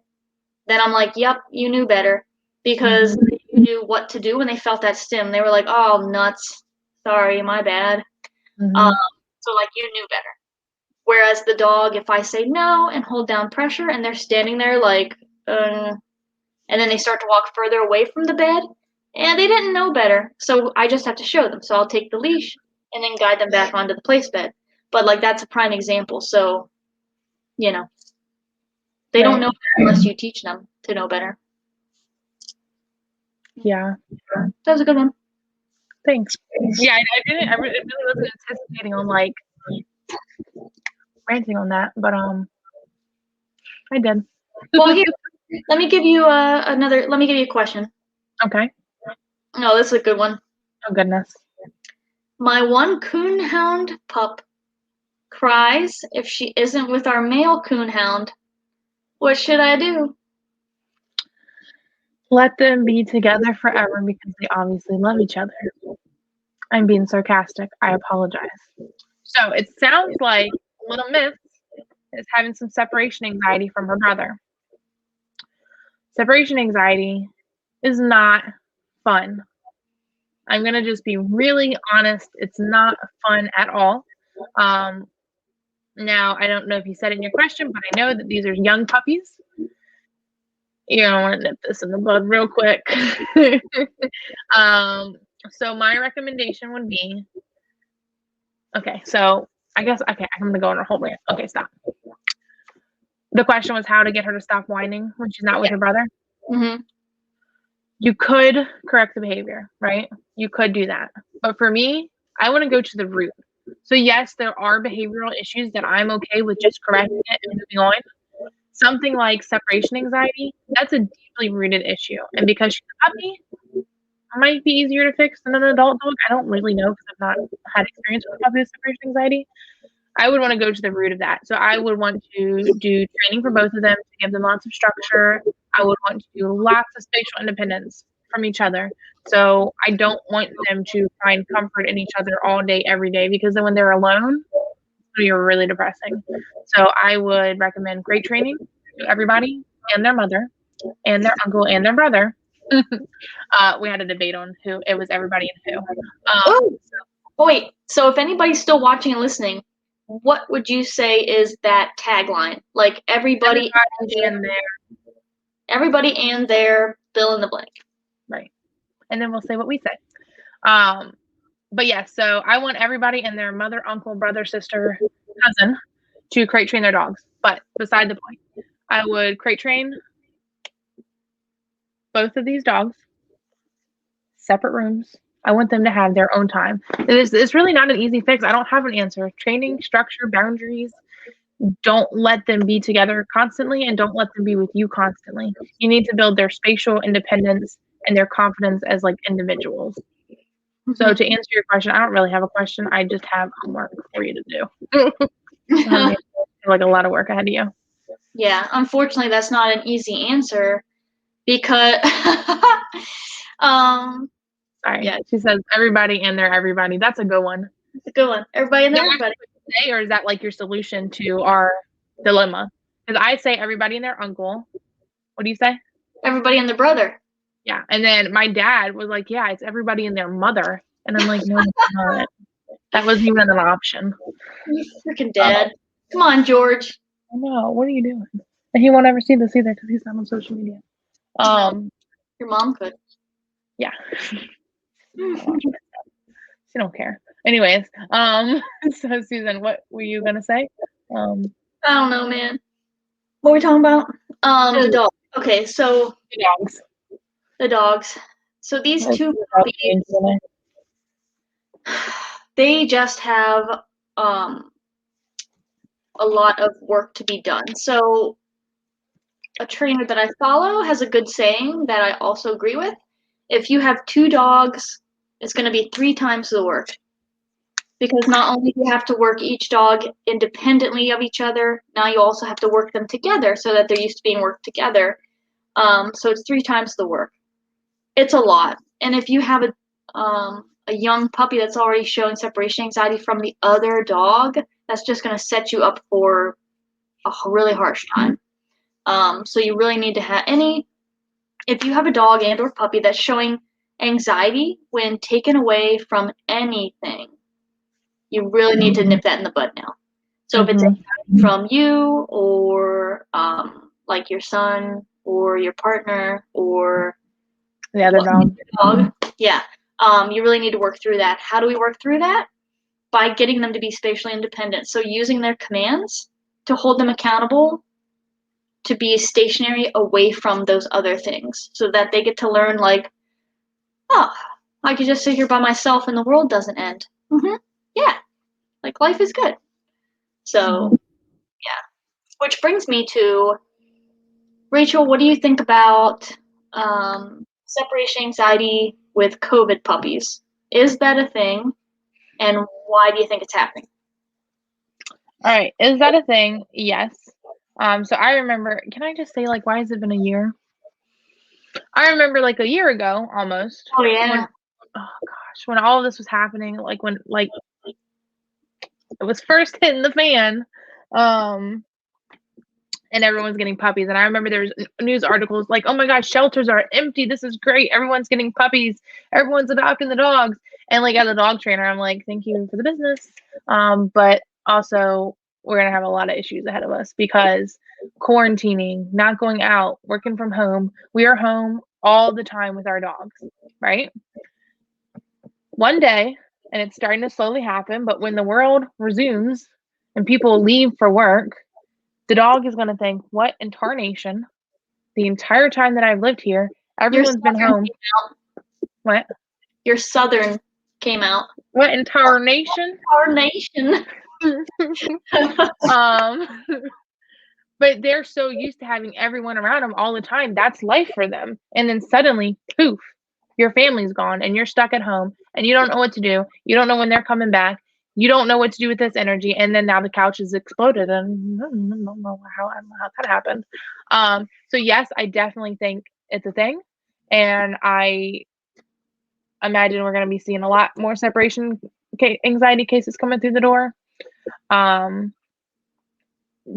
then I'm like, yep, you knew better, because they knew what to do when they felt that stim. They were like, oh, nuts. Sorry, my bad. So like you knew better. Whereas the dog, if I say no and hold down pressure and they're standing there like, and then they start to walk further away from the bed, and they didn't know better. So I just have to show them. So I'll take the leash and then guide them back onto the place bed. But like that's a prime example. So, they don't know better unless you teach them to know better. Yeah. That was a good one. Thanks. Yeah, I really wasn't anticipating on like ranting on that, but I did. Well, here, let me give you a question. Okay. No, this is a good one. Oh goodness. My one coonhound pup cries if she isn't with our male coonhound. What should I do? Let them be together forever because they obviously love each other. I'm being sarcastic. I apologize. So it sounds like Little Miss is having some separation anxiety from her brother. Separation anxiety is not fun. I'm going to just be really honest. It's not fun at all. Now, I don't know if you said it in your question, but I know that these are young puppies. I want to nip this in the bud real quick. So my recommendation would be, okay, so I'm going to go on her whole rant. Okay, stop. The question was how to get her to stop whining when she's not with her brother. Mm-hmm. You could correct the behavior, right? You could do that. But for me, I want to go to the root. So yes, there are behavioral issues that I'm okay with just correcting it and moving on. Something like separation anxiety, that's a deeply rooted issue. And because she's a puppy, it might be easier to fix than an adult dog. I don't really know because I've not had experience with a puppy with separation anxiety. I would want to go to the root of that. So I would want to do training for both of them to give them lots of structure. I would want to do lots of spatial independence from each other. So I don't want them to find comfort in each other all day, every day, because then when they're alone, it's going to be really depressing. So I would recommend great training to everybody and their mother and their uncle and their brother We had a debate on who it was, everybody and who. Oh, wait. So if anybody's still watching and listening, what would you say is that tagline? Like everybody and their, everybody and their fill in the blank. right. And then we'll say what we say. But yeah, so I want everybody and their mother, uncle, brother, sister, cousin to crate train their dogs. But beside the point, I would crate train both of these dogs, separate rooms. I want them to have their own time. It's really not an easy fix. I don't have an answer. Training, structure, boundaries. Don't let them be together constantly, and don't let them be with you constantly. You need to build their spatial independence and their confidence as like individuals. So to answer your question, I don't really have a question. I just have homework for you to do. Like a lot of work ahead of you. Yeah, unfortunately, that's not an easy answer because, Sorry. Yeah. She says everybody and their everybody. That's a good one. It's a good one. Everybody and Yeah, everybody. Or is that like your solution to our dilemma? Because I say everybody and their uncle. What do you say? Everybody and their brother. Yeah. And then my dad was like, yeah, it's everybody and their mother. And I'm like, no, it's not. That wasn't even an option. You freaking dad. Come on, George. I know. What are you doing? And he won't ever see this either because he's not on social media. Your mom could. Yeah. She don't care. Anyways, so Susan, what were you gonna say? I don't know, man. What are we talking about? The dog. Okay, so The dogs. the dogs. So these two puppies, they just have a lot of work to be done. So a trainer that I follow has a good saying that I also agree with. If you have two dogs, it's going to be 3 times the work. Because not only do you have to work each dog independently of each other, now you also have to work them together so that they're used to being worked together. So it's 3 times the work. It's a lot. And if you have a young puppy that's already showing separation anxiety from the other dog, that's just going to set you up for a really harsh time. So you really need to have if you have a dog and or puppy that's showing anxiety when taken away from anything, you really need to nip that in the bud now. So if it's anxiety from you or like your son or your partner or the other dog, yeah, you really need to work through that. How do we work through that? By getting them to be spatially independent. So using their commands to hold them accountable to be stationary away from those other things so that they get to learn like, oh, I could just sit here by myself and the world doesn't end. Yeah, like life is good. So, yeah. Which brings me to, Rachel, what do you think about separation anxiety with COVID puppies? Is that a thing? And why do you think it's happening? All right. Is that a thing? Yes. So I remember, can I just say, like, why has it been a year? I remember like a year ago almost. Oh, yeah. When all of this was happening, like when like it was first hitting the fan, and everyone's getting puppies. And I remember there was news articles like, oh my gosh, shelters are empty. This is great. Everyone's getting puppies. Everyone's adopting the dogs. And like as a dog trainer, I'm like, thank you for the business. But also we're going to have a lot of issues ahead of us because quarantining, not going out, working from home. We are home all the time with our dogs, right? One day, and it's starting to slowly happen, but when the world resumes and people leave for work, the dog is going to think, what in tarnation? The entire time that I've lived here, everyone's been home. What? Your Southern came out. What in tarnation? Tarnation. But they're so used to having everyone around them all the time. That's life for them. And then suddenly, poof, your family's gone and you're stuck at home and you don't know what to do. You don't know when they're coming back. You don't know what to do with this energy. And then now the couch has exploded and I don't know how that happened. So yes, I definitely think it's a thing. And I imagine we're going to be seeing a lot more separation anxiety cases coming through the door.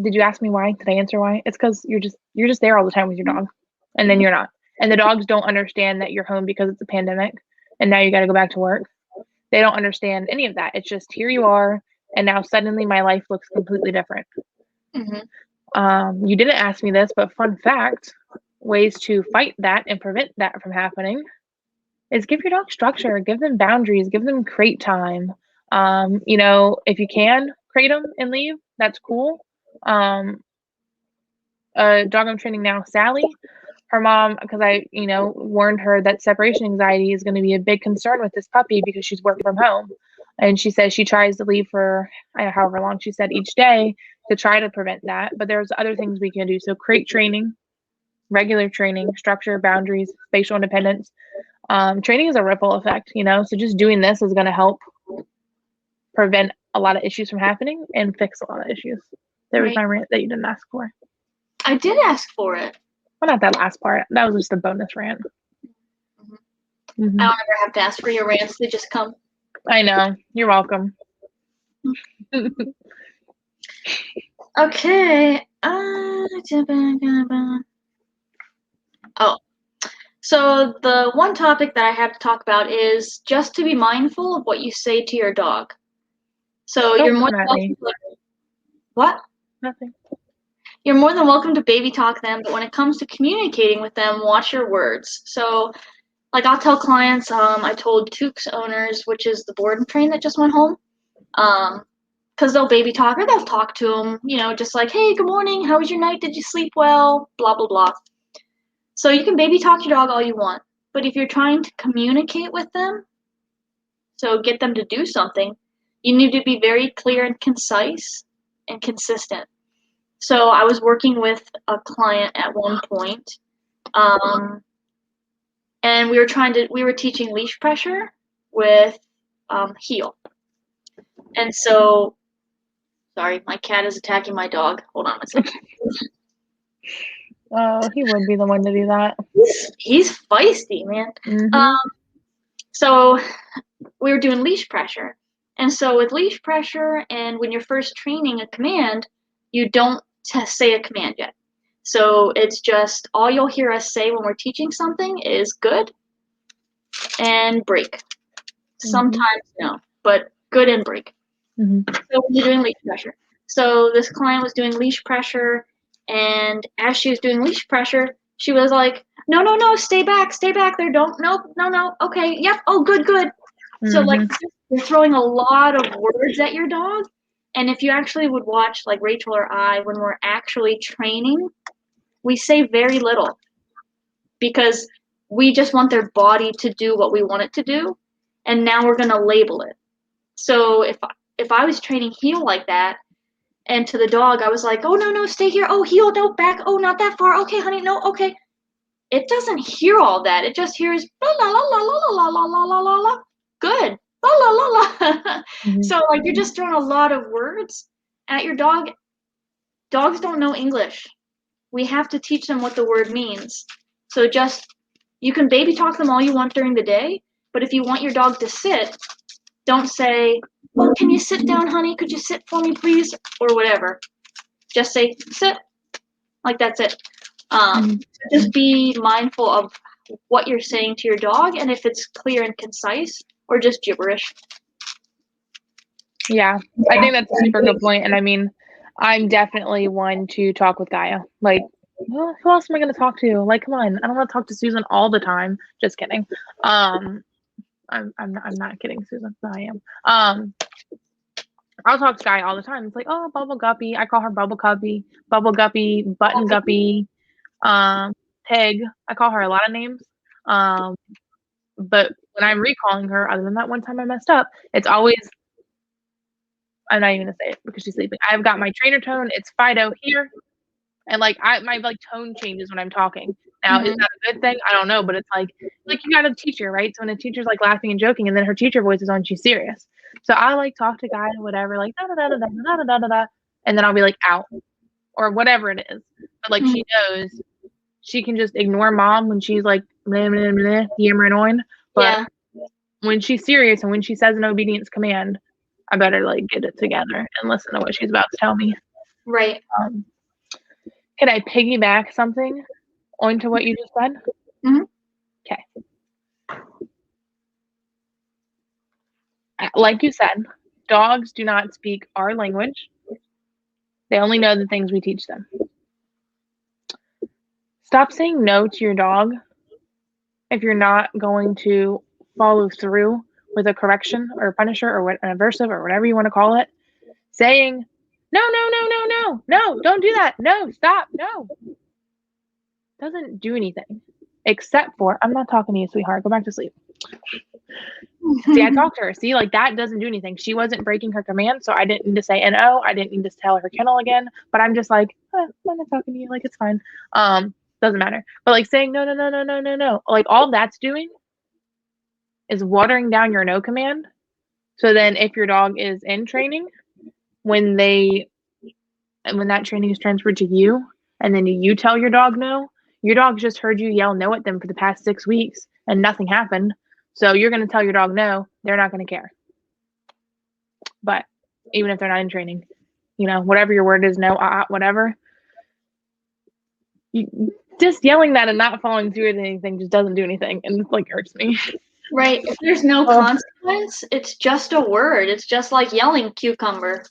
Did you ask me why? Did I answer why? It's because you're just there all the time with your dog, and then you're not. And the dogs don't understand that you're home because it's a pandemic and now you got to go back to work. They don't understand any of that. It's just here you are, and now suddenly my life looks completely different. You didn't ask me this, but fun fact, ways to fight that and prevent that from happening is give your dog structure, give them boundaries, give them crate time. If you can crate them and leave, that's cool. A dog I'm training now, Sally, her mom, because I, warned her that separation anxiety is going to be a big concern with this puppy because she's working from home. And she says she tries to leave for however long she said each day to try to prevent that. But there's other things we can do. So crate training, regular training, structure, boundaries, spatial independence. Training is a ripple effect, so just doing this is going to help prevent a lot of issues from happening and fix a lot of issues. There was my rant that you didn't ask for. I did ask for it. Well, not that last part. That was just a bonus rant. I don't ever have to ask for your rants. They just come. I know. You're welcome. Okay. So the one topic that I have to talk about is just to be mindful of what you say to your dog. So you're more than welcome to, what? Nothing. You're more than welcome to baby talk them, but when it comes to communicating with them, watch your words. So, like, I'll tell clients, I told Tukes owners, which is the board and train that just went home, because they'll baby talk or they'll talk to them, just like, hey, good morning, how was your night? Did you sleep well? Blah, blah, blah. So you can baby talk your dog all you want, but if you're trying to communicate with them, so get them to do something, you need to be very clear and concise and consistent. So I was working with a client at one point, and we were teaching leash pressure with heel. And so, sorry, my cat is attacking my dog. Hold on a second. Oh, he would be the one to do that. He's feisty, man. So we were doing leash pressure. And so with leash pressure and when you're first training a command, you don't say a command yet. So it's just all you'll hear us say when we're teaching something is good and break. Sometimes no, but good and break. So when you're doing leash pressure. So this client was doing leash pressure, and as she was doing leash pressure, she was like, no, stay back there, don't, no, okay, yep, oh, good. So like you're throwing a lot of words at your dog, and if you actually would watch like Rachel or I when we're actually training, we say very little because we just want their body to do what we want it to do, and now we're going to label it. So if I was training heel like that, and to the dog I was like, oh, no, stay here, oh, heel, no, back, oh, not that far, okay, honey, no, okay. It doesn't hear all that. It just hears la la la la la la la la la la la. Good. La la la la. So like you're just throwing a lot of words at your dog. Dogs don't know English. We have to teach them what the word means. So you can baby talk them all you want during the day, but if you want your dog to sit, don't say, oh, can you sit down, honey? Could you sit for me, please? Or whatever. Just say, sit. Like that's it. Just be mindful of what you're saying to your dog and if it's clear and concise or just gibberish. Yeah, I think that's a super good point. And I mean, I'm definitely one to talk with Gaia. Like, well, who else am I going to talk to? Like, come on, I don't want to talk to Susan all the time. Just kidding. I'm not kidding, Susan. No, I am. I'll talk to Gaia all the time. It's like, oh, Bubble Guppy. I call her Bubble Guppy, Button Guppy, Peg. I call her a lot of names. But when I'm recalling her, other than that one time I messed up, it's always, I'm not even gonna say it because she's sleeping. I've got my trainer tone. It's Fido here, and like my like tone changes when I'm talking. Now, is that a good thing? I don't know, but it's like you got a teacher, right? So when a teacher's like laughing and joking, and then her teacher voice is on, she's serious. So I like talk to Gaia, whatever, like da da da da da da da da da, and then I'll be like out or whatever it is. But like she knows she can just ignore mom when she's like blah, blah, blah, yammering on. But when she's serious and when she says an obedience command, I better like get it together and listen to what she's about to tell me. Right. Can I piggyback something onto what you just said? Mhm. Okay. Like you said, dogs do not speak our language. They only know the things we teach them. Stop saying no to your dog if you're not going to follow through with a correction or a punisher or an aversive or whatever you want to call it. Saying, no, don't do that. No, stop, no. Doesn't do anything except for, I'm not talking to you, sweetheart. Go back to sleep. See, I talked to her. See, like that doesn't do anything. She wasn't breaking her command, so I didn't need to say no. I didn't need to tell her kennel again. But I'm just like, I'm not talking to you. Like it's fine. Doesn't matter. But like saying no. Like all that's doing is watering down your no command. So then, if your dog is in training, when that training is transferred to you, and then you tell your dog no, your dog just heard you yell no at them for the past 6 weeks, and nothing happened. So you're going to tell your dog no, they're not going to care. But even if they're not in training, whatever your word is, no, whatever, just yelling that and not following through with anything just doesn't do anything, and it like hurts me. Right. If there's no consequence, it's just a word. It's just like yelling cucumber.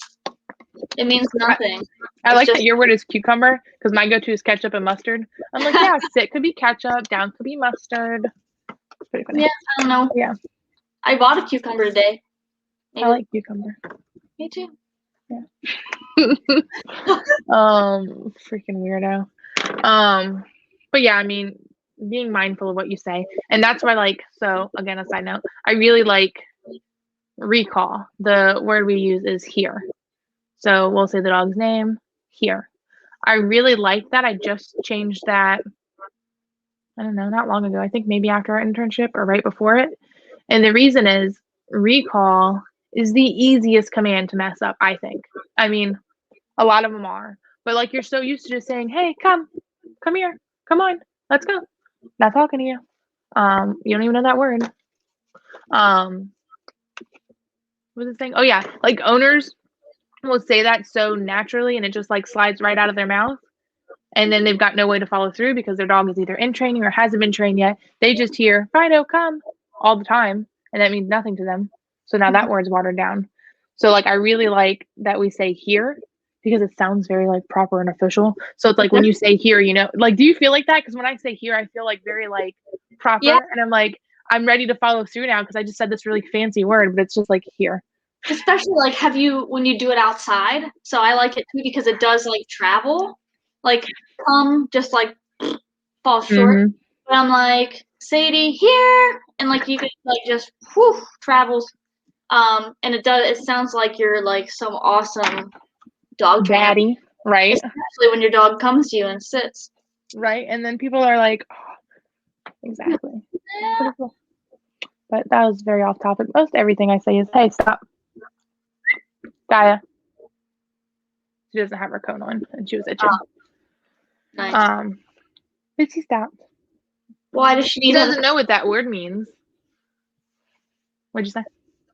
It means nothing. I like that your word is cucumber because my go-to is ketchup and mustard. I'm like, yeah, sit could be ketchup, down could be mustard. It's pretty funny. Yeah, I don't know. Yeah. I bought a cucumber today. Maybe. I like cucumber. Me too. Yeah. Freaking weirdo. But yeah, I mean, being mindful of what you say. And that's why, so again, a side note, I really like recall. The word we use is here. So we'll say the dog's name, here. I really like that. I just changed that, I don't know, not long ago. I think maybe after our internship or right before it. And the reason is recall is the easiest command to mess up, I think. I mean, a lot of them are. But you're so used to just saying, hey, come here, come on, let's go. Not talking to you. You don't even know that word. What was it saying? Oh yeah, owners will say that so naturally and it just slides right out of their mouth. And then they've got no way to follow through because their dog is either in training or hasn't been trained yet. They just hear, Fido, come, all the time. And that means nothing to them. So now that word's watered down. So I really like that we say here because it sounds very proper and official. So it's when you say here, do you feel like that? Because when I say here, I feel very proper. Yeah. And I'm ready to follow through now because I just said this really fancy word, but it's just here. Especially when you do it outside. So I like it too because it does travel. Come just fall short. Mm-hmm. But I'm like, Sadie, here, and you could just travels. And it sounds like you're some awesome dog daddy, right? Especially when your dog comes to you and sits. Right. And then people are like, oh, exactly. Yeah. But that was very off topic. Most everything I say is, hey, stop. Gaia. She doesn't have her cone on and she was itching. Nice. But she stopped. Why does she need She doesn't know what that word means. What'd you say?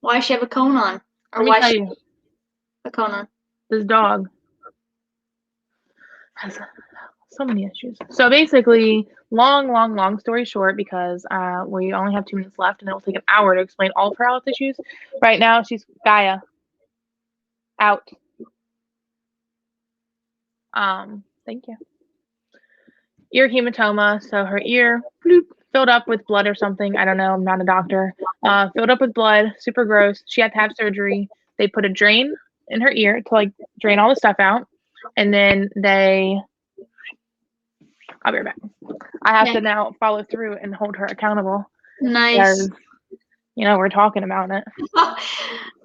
Why does she have a cone on? Or why does she have a cone on? This dog has so many issues. So basically, long story short, because we only have 2 minutes left and it will take an hour to explain all of her health issues. Right now, she's Gaia. Out. Thank you. Ear hematoma, so her ear filled up with blood or something. I don't know. I'm not a doctor. Filled up with blood, super gross. She had to have surgery. They put a drain in her ear to drain all the stuff out, and then I'll be right back. I have to now follow through and hold her accountable. Nice. Because, we're talking about it.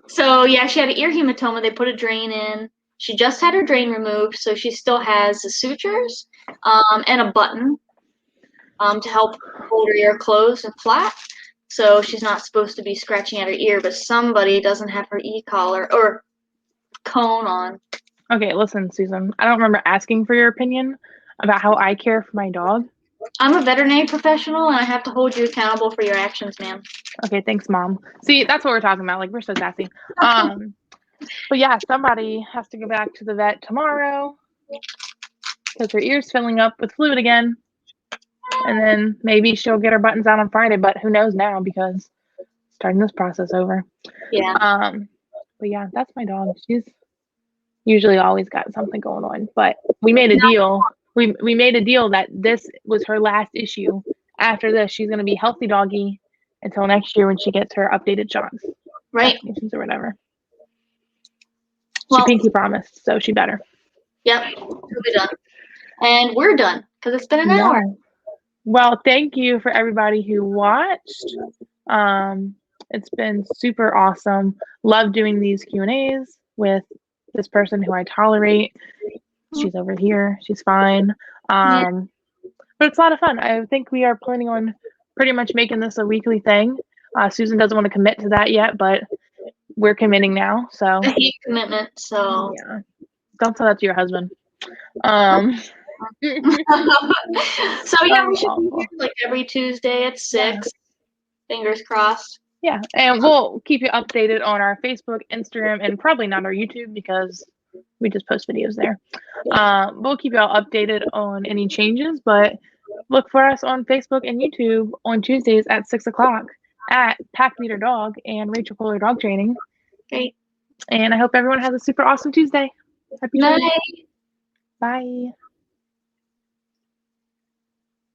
So yeah, she had an ear hematoma. They put a drain in. She just had her drain removed, so she still has the sutures and a button to help hold her ear closed and flat. So she's not supposed to be scratching at her ear, but somebody doesn't have her e-collar or cone on. Okay, listen, Susan. I don't remember asking for your opinion about how I care for my dog. I'm a veterinary professional, and I have to hold you accountable for your actions, ma'am. Okay, thanks, Mom. See, that's what we're talking about. We're so sassy. But yeah, somebody has to go back to the vet tomorrow because her ear's filling up with fluid again. And then maybe she'll get her buttons out on Friday, but who knows now because starting this process over. Yeah. But yeah, that's my dog. She's usually always got something going on. But we made a deal. We made a deal that this was her last issue. After this, she's gonna be healthy doggy until next year when she gets her updated shots, Right. vaccinations or whatever. Well, She pinky promised, so she better. Yep. We'll be done. And we're done because it's been an hour. Well, thank you for everybody who watched. It's been super awesome. Love doing these Q&As with this person who I tolerate. She's over here. She's fine. But it's a lot of fun. I think we are planning on pretty much making this a weekly thing. Susan doesn't want to commit to that yet, but we're committing now. So I hate commitment, so yeah, don't tell that to your husband. So yeah, we should be here like every Tuesday at 6. Fingers crossed. Yeah, and we'll keep you updated on our Facebook, Instagram, and probably not our YouTube because we just post videos there. We'll keep you all updated on any changes, but look for us on Facebook and YouTube on Tuesdays at 6 o'clock at Pack Meter Dog and Rachel Kohler Dog Training. Great. And I hope everyone has a super awesome Tuesday. Happy Night. Tuesday. Bye.